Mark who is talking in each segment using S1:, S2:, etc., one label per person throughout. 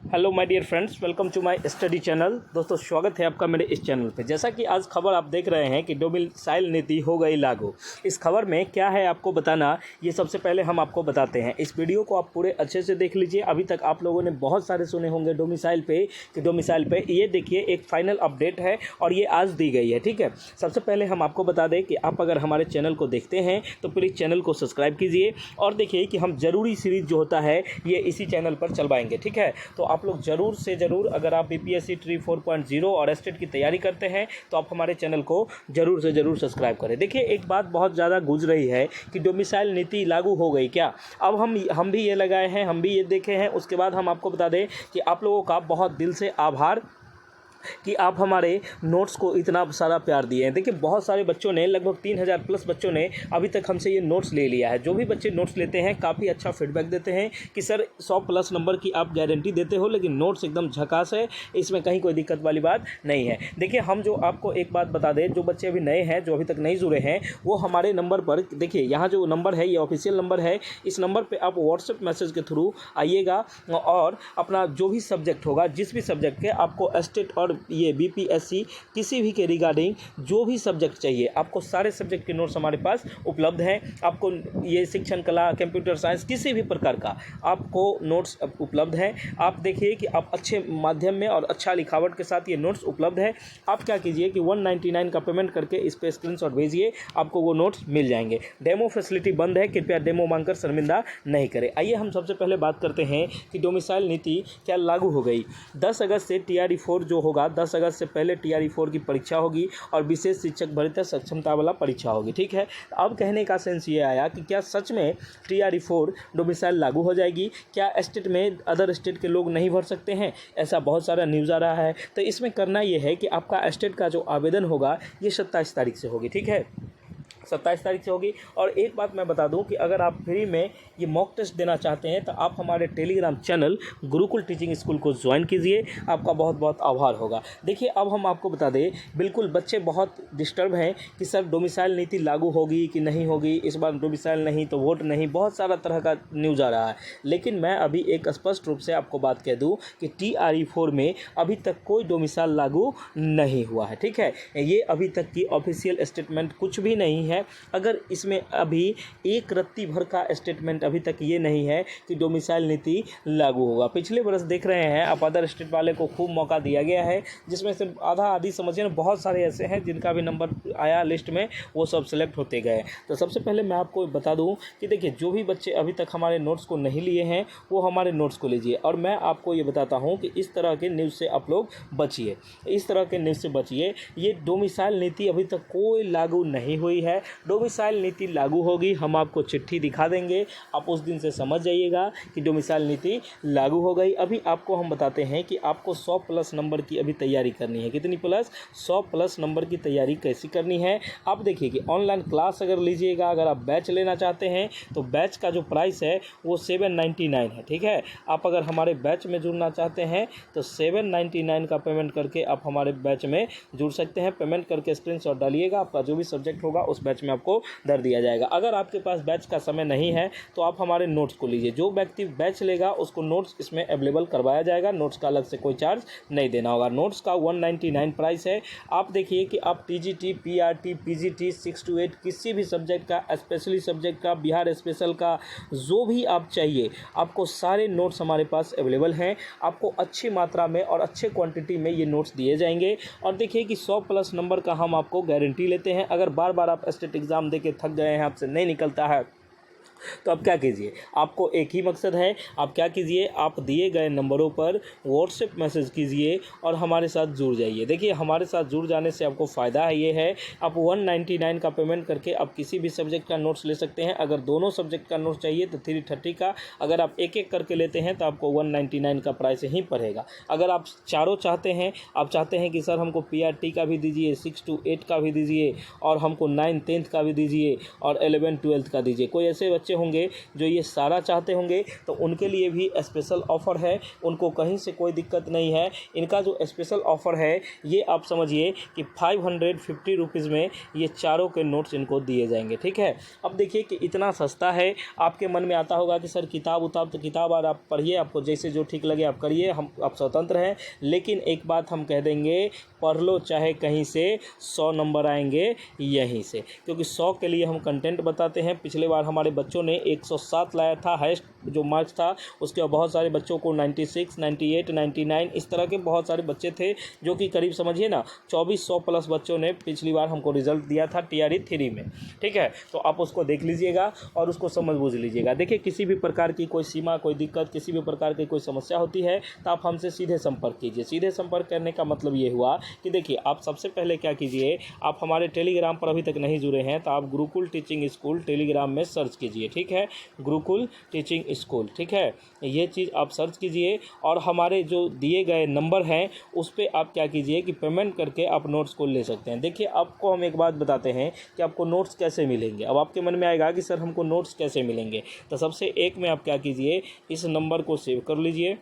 S1: Hello my dear friends, welcome to my study channel. दोस्तों, स्वागत है आपका मेरे इस चैनल पे। जैसा कि आज खबर आप देख रहे हैं कि डोमिसाइल नीति हो गई लागू। इस खबर में क्या है आपको बताना, ये सबसे पहले हम आपको बताते हैं। इस वीडियो को आप पूरे अच्छे से देख लीजिए। अभी तक आप लोगों ने बहुत सारे सुने होंगे डोमिसाइल पे कि डोमिसाइल पे, ये देखिए एक फाइनल अपडेट है और ये आज दी गई है। ठीक है, सबसे पहले हम आपको बता दें कि आप अगर हमारे चैनल को देखते हैं तो प्लीज़ चैनल को सब्सक्राइब कीजिए और देखिए कि हम ज़रूरी सीरीज़ जो होता है ये इसी चैनल पर चलवाएंगे। ठीक है, तो आप लोग ज़रूर से ज़रूर, अगर आप बीपीएससी ट्री 4.0 और एस्टेट की तैयारी करते हैं तो आप हमारे चैनल को ज़रूर से ज़रूर सब्सक्राइब करें। देखिए, एक बात बहुत ज़्यादा गूंज रही है कि डोमिसाइल नीति लागू हो गई क्या। अब हम भी ये लगाए हैं, हम भी ये देखे हैं। उसके बाद हम आपको बता दें कि आप लोगों का बहुत दिल से आभार कि आप हमारे नोट्स को इतना सारा प्यार दिए हैं। देखिए, बहुत सारे बच्चों ने, लगभग 3000 प्लस बच्चों ने अभी तक हमसे ये नोट्स ले लिया है। जो भी बच्चे नोट्स लेते हैं काफ़ी अच्छा फीडबैक देते हैं कि सर 100 प्लस नंबर की आप गारंटी देते हो, लेकिन नोट्स एकदम झकास है, इसमें कहीं कोई दिक्कत वाली बात नहीं है। देखिए, हम जो आपको एक बात बता दें, जो बच्चे अभी नए हैं, जो अभी तक नहीं जुड़े हैं, वो हमारे नंबर पर, देखिए यहाँ जो नंबर है ये ऑफिशियल नंबर है। इस नंबर पर आप व्हाट्सएप मैसेज के थ्रू आइएगा और अपना जो भी सब्जेक्ट होगा, जिस भी सब्जेक्ट के आपको एस्टेट और ये बीपीएससी किसी भी के रिगार्डिंग जो भी सब्जेक्ट चाहिए, आपको सारे सब्जेक्ट के नोट्स हमारे पास उपलब्ध हैं। आपको ये शिक्षण कला, कंप्यूटर साइंस, किसी भी प्रकार का आपको नोट्स उपलब्ध हैं। आप देखिए कि आप अच्छे माध्यम में और अच्छा लिखावट के साथ ये नोट्स उपलब्ध है। आप क्या कीजिए कि 199 का पेमेंट करके इस पर स्क्रीनशॉट भेजिए, आपको वो नोट्स मिल जाएंगे। डेमो फैसिलिटी बंद है, कृपया डेमो मांगकर शर्मिंदा नहीं करें। आइए हम सबसे पहले बात करते हैं कि डोमिसाइल नीति क्या लागू हो गई। 10 अगस्त से TRE 4 जो होगा, 10 अगस्त से पहले TRE 4 की परीक्षा होगी और विशेष शिक्षक भर्ती सक्षमता वाला परीक्षा होगी। ठीक है, अब कहने का सेंस ये आया कि क्या सच में TRE 4 डोमिसाइल लागू हो जाएगी? क्या स्टेट में अदर स्टेट के लोग नहीं भर सकते हैं? ऐसा बहुत सारा न्यूज़ आ रहा है। तो इसमें करना ये है कि आपका स्टेट का जो आवेदन होगा ये 27 तारीख से होगी। ठीक है, 27 तारीख से होगी। और एक बात मैं बता दूं कि अगर आप फ्री में ये मॉक टेस्ट देना चाहते हैं तो आप हमारे Telegram channel Gurukul teaching school को ज्वाइन कीजिए, आपका बहुत बहुत आभार होगा। देखिए, अब हम आपको बता दें, बिल्कुल बच्चे बहुत डिस्टर्ब हैं कि सर डोमिसाइल नीति लागू होगी कि नहीं होगी, इस बार डोमिसाइल नहीं तो वोट नहीं, बहुत सारा तरह का न्यूज़ आ रहा है। लेकिन मैं अभी एक स्पष्ट रूप से आपको बात कह दूँ कि TRE 4 में अभी तक कोई डोमिसाइल लागू नहीं हुआ है। ठीक है, ये अभी तक की ऑफिशियल स्टेटमेंट कुछ भी नहीं है। अगर इसमें अभी एक रत्ती भर का स्टेटमेंट अभी तक ये नहीं है कि डोमिसाइल नीति लागू होगा। पिछले वर्ष देख रहे हैं आप, अदर स्टेट वाले को खूब मौका दिया गया है, जिसमें से आधा आधी समझिए ना, बहुत सारे ऐसे हैं जिनका भी नंबर आया लिस्ट में, वो सब सेलेक्ट होते गए। तो सबसे पहले मैं आपको बता दूं कि देखिए, जो भी बच्चे अभी तक हमारे नोट्स को नहीं लिए हैं वो हमारे नोट्स को लीजिए। और मैं आपको ये बताता हूँ कि इस तरह के न्यूज़ से आप लोग बचिए, इस तरह के न्यूज़ से बचिए। ये डोमिसाइल नीति अभी तक कोई लागू नहीं हुई है। डोमिसाइल नीति लागू होगी, हम आपको चिट्ठी दिखा देंगे, आप उस दिन से समझ जाइएगा कि डोमिसाइल नीति लागू हो गई। अभी आपको हम बताते हैं कि आपको 100 प्लस नंबर की अभी तैयारी करनी है। कितनी प्लस? 100 प्लस नंबर की तैयारी कैसी करनी है? आप देखिए कि ऑनलाइन क्लास अगर लीजिएगा, अगर आप बैच लेना चाहते हैं तो बैच का जो प्राइस है वो 799 है। ठीक है, आप अगर हमारे बैच में जुड़ना चाहते हैं तो 799 का पेमेंट करके आप हमारे बैच में जुड़ सकते हैं। पेमेंट करके स्क्रीनशॉट डालिएगा, आपका जो भी सब्जेक्ट होगा उस बैच में आपको दर दिया जाएगा। अगर आपके पास बैच का समय नहीं है तो आप हमारे नोट्स को लीजिए। जो व्यक्ति बैच लेगा उसको नोट्स इसमें अवेलेबल करवाया जाएगा। नोट्स का अलग से कोई चार्ज नहीं देना होगा। नोट्स का 199 प्राइस है। आप देखिए कि आप TGT, PRT, PGT 6 to 8 किसी भी सब्जेक्ट का, स्पेशली सब्जेक्ट का, बिहार स्पेशल का, जो भी आप चाहिए, आपको सारे नोट्स हमारे पास अवेलेबल हैं। आपको अच्छी मात्रा में और अच्छे क्वांटिटी में ये नोट्स दिए जाएंगे। और देखिए कि 100 प्लस नंबर का हम आपको गारंटी लेते हैं। अगर बार बार आप स्टेट एग्ज़ाम दे के थक गए हैं, आपसे नहीं निकलता है, तो आप क्या कीजिए, आपको एक ही मकसद है, आप क्या कीजिए, आप दिए गए नंबरों पर व्हाट्सएप मैसेज कीजिए और हमारे साथ जुड़ जाइए। देखिए, हमारे साथ जुड़ जाने से आपको फ़ायदा है, ये है आप 199 का पेमेंट करके आप किसी भी सब्जेक्ट का नोट्स ले सकते हैं। अगर दोनों सब्जेक्ट का नोट्स चाहिए तो 330 का, अगर आप एक एक करके लेते हैं तो आपको 199 का प्राइस ही पड़ेगा। अगर आप चारों चाहते हैं, आप चाहते हैं कि सर हमको PRT का भी दीजिए, 6 to 8 का भी दीजिए और हमको 9th 10th का भी दीजिए और 11th 12th का दीजिए, कोई ऐसे बच्चे होंगे जो ये सारा चाहते होंगे तो उनके लिए भी स्पेशल ऑफ़र है, उनको कहीं से कोई दिक्कत नहीं है। इनका जो स्पेशल ऑफ़र है ये आप समझिए कि 550 रुपीज़ में ये चारों के नोट्स इनको दिए जाएंगे, ठीक है। अब देखिए कि इतना सस्ता है, आपके मन में आता होगा कि सर किताब तो किताब और आप पढ़िए, आपको जैसे जो ठीक लगे आप करिए, हम आप स्वतंत्र हैं। लेकिन एक बात हम कह देंगे, पढ़ लो चाहे कहीं से, 100 नंबर आएंगे यहीं से, क्योंकि 100 के लिए हम कंटेंट बताते हैं। पिछले बार हमारे बच्चों ने 107 लाया था, हाईएस्ट जो मार्क्स था। उसके बाद बहुत सारे बच्चों को 96, 98, 99 इस तरह के बहुत सारे बच्चे थे, जो कि करीब समझिए ना 2400 प्लस बच्चों ने पिछली बार हमको रिजल्ट दिया था TRE 3 में, ठीक है। तो आप उसको देख लीजिएगा और उसको समझ बूझ लीजिएगा। देखिए किसी भी प्रकार की कोई सीमा, कोई दिक्कत, किसी भी प्रकार की कोई समस्या होती है तो आप हमसे सीधे संपर्क कीजिए। सीधे संपर्क करने का मतलब ये हुआ कि देखिए आप सबसे पहले क्या कीजिए, आप हमारे टेलीग्राम पर अभी तक नहीं जुड़े हैं तो आप गुरुकुल टीचिंग स्कूल टेलीग्राम में सर्च कीजिए, ठीक है, गुरुकुल टीचिंग स्कूल, ठीक है। ये चीज़ आप सर्च कीजिए और हमारे जो दिए गए नंबर हैं उस पर आप क्या कीजिए कि पेमेंट करके आप नोट्स को ले सकते हैं। देखिए आपको हम एक बात बताते हैं कि आपको नोट्स कैसे मिलेंगे। अब आपके मन में आएगा कि सर हमको नोट्स कैसे मिलेंगे, तो सबसे एक में आप क्या कीजिए, इस नंबर को सेव कर लीजिए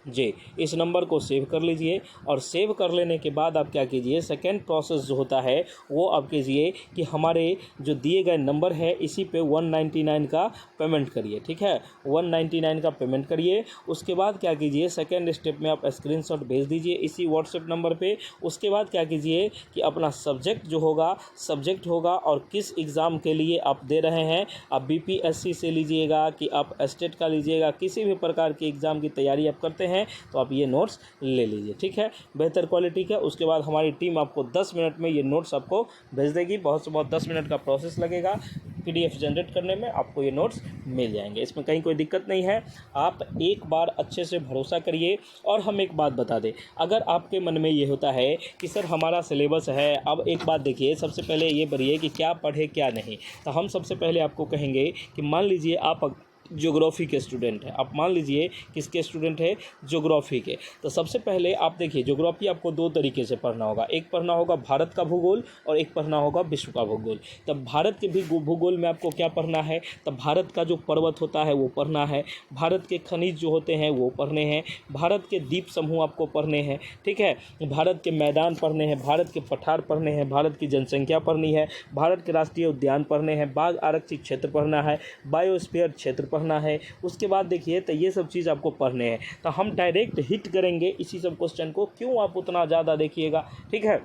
S1: जी, इस नंबर को सेव कर लीजिए और सेव कर लेने के बाद आप क्या कीजिए, सेकंड प्रोसेस जो होता है वो आप कीजिए कि हमारे जो दिए गए नंबर है इसी पे 199 का पेमेंट करिए, ठीक है, 199 का पेमेंट करिए। उसके बाद क्या कीजिए, सेकंड स्टेप में आप स्क्रीनशॉट भेज दीजिए इसी व्हाट्सएप नंबर पे। उसके बाद क्या कीजिए कि अपना सब्जेक्ट होगा और किस एग्ज़ाम के लिए आप दे रहे हैं, आप BPSC से लीजिएगा कि आप स्टेट का लीजिएगा, किसी भी प्रकार की एग्ज़ाम की तैयारी आप करते हैं तो आप ये नोट्स ले लीजिए, ठीक है, बेहतर क्वालिटी का। उसके बाद हमारी टीम आपको 10 मिनट में ये नोट्स आपको भेज देगी। बहुत से बहुत 10 मिनट का प्रोसेस लगेगा, PDF जनरेट करने में आपको ये नोट्स मिल जाएंगे, इसमें कहीं कोई दिक्कत नहीं है। आप एक बार अच्छे से भरोसा करिए। और हम एक बात बता दें, अगर आपके मन में ये होता है कि सर हमारा सिलेबस है, अब एक बात देखिए, सबसे पहले ये बढ़िए कि क्या पढ़े क्या नहीं, तो हम सबसे पहले आपको कहेंगे कि मान लीजिए आप ज्योग्राफी के स्टूडेंट हैं, आप मान लीजिए किसके स्टूडेंट है, ज्योग्राफी के। तो सबसे पहले आप देखिए ज्योग्राफी आपको दो तरीके से पढ़ना होगा, एक पढ़ना होगा भारत का भूगोल और एक पढ़ना होगा विश्व का भूगोल। तब भारत के भी भूगोल में आपको क्या पढ़ना है, तब भारत का जो पर्वत होता है वो पढ़ना है, भारत के खनिज जो होते हैं वो पढ़ने हैं, भारत के द्वीप समूह आपको पढ़ने हैं, ठीक है, भारत के मैदान पढ़ने हैं, भारत के पठार पढ़ने हैं, भारत की जनसंख्या पढ़नी है, भारत के राष्ट्रीय उद्यान पढ़ने हैं, बाघ आरक्षित क्षेत्र पढ़ना है, बायोस्फीयर क्षेत्र पढ़ना है। उसके बाद देखिए तो ये सब चीज़ आपको पढ़ने हैं। तो हम डायरेक्ट हिट करेंगे इसी सब क्वेश्चन को, क्यों आप उतना ज़्यादा देखिएगा, ठीक है,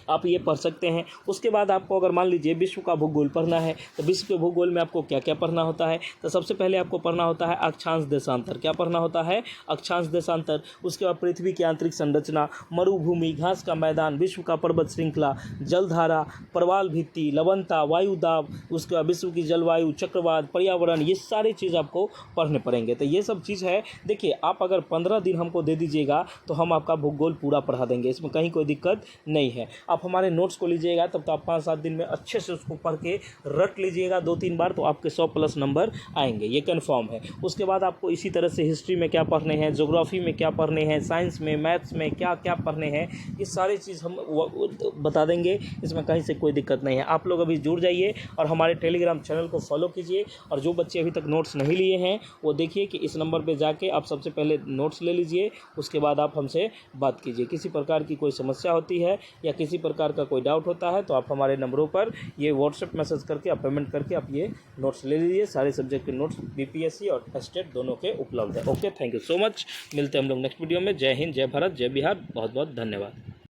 S1: आप ये पढ़ सकते हैं। उसके बाद आपको अगर मान लीजिए विश्व का भूगोल पढ़ना है तो विश्व के भूगोल में आपको क्या क्या पढ़ना होता है, तो सबसे पहले आपको पढ़ना होता है अक्षांश देशांतर। क्या पढ़ना होता है, अक्षांश देशांतर। उसके बाद पृथ्वी की आंतरिक संरचना, मरुभूमि, घास का मैदान, विश्व का पर्वत श्रृंखला, जलधारा, प्रवाल भित्ति, लवणता, वायु दाब, उसके बाद विश्व की जलवायु, चक्रवात, पर्यावरण, ये सारी चीज़ आपको पढ़ने पड़ेंगे। तो ये सब चीज़ है। देखिए आप अगर 15 दिन हमको दे दीजिएगा तो हम आपका भूगोल पूरा पढ़ा देंगे, इसमें कहीं कोई दिक्कत नहीं है। आप हमारे नोट्स को लीजिएगा तब तो आप 5-7 दिन में अच्छे से उसको पढ़ के रट लीजिएगा 2-3 बार, तो आपके 100+ नंबर आएंगे, ये कंफर्म है। उसके बाद आपको इसी तरह से हिस्ट्री में क्या पढ़ने हैं, ज्योग्राफी में क्या पढ़ने हैं, साइंस में, मैथ्स में क्या क्या पढ़ने हैं, ये सारी चीज़ हम बता देंगे, इसमें कहीं से कोई दिक्कत नहीं है। आप लोग अभी जुड़ जाइए और हमारे टेलीग्राम चैनल को फॉलो कीजिए। और जो बच्चे अभी तक नोट्स नहीं लिए हैं वो देखिए कि इस नंबर पर जाके आप सबसे पहले नोट्स ले लीजिए, उसके बाद आप हमसे बात कीजिए। किसी प्रकार की कोई समस्या होती है या किसी प्रकार का कोई डाउट होता है तो आप हमारे नंबरों पर ये व्हाट्सएप मैसेज करके आप पेमेंट करके आप ये नोट्स ले लीजिए। सारे सब्जेक्ट के नोट्स BPSC और स्टेट दोनों के उपलब्ध है। Okay, thank you so much. मिलते हैं हम लोग नेक्स्ट वीडियो में। जय हिंद, जय भारत, जय बिहार। बहुत बहुत धन्यवाद।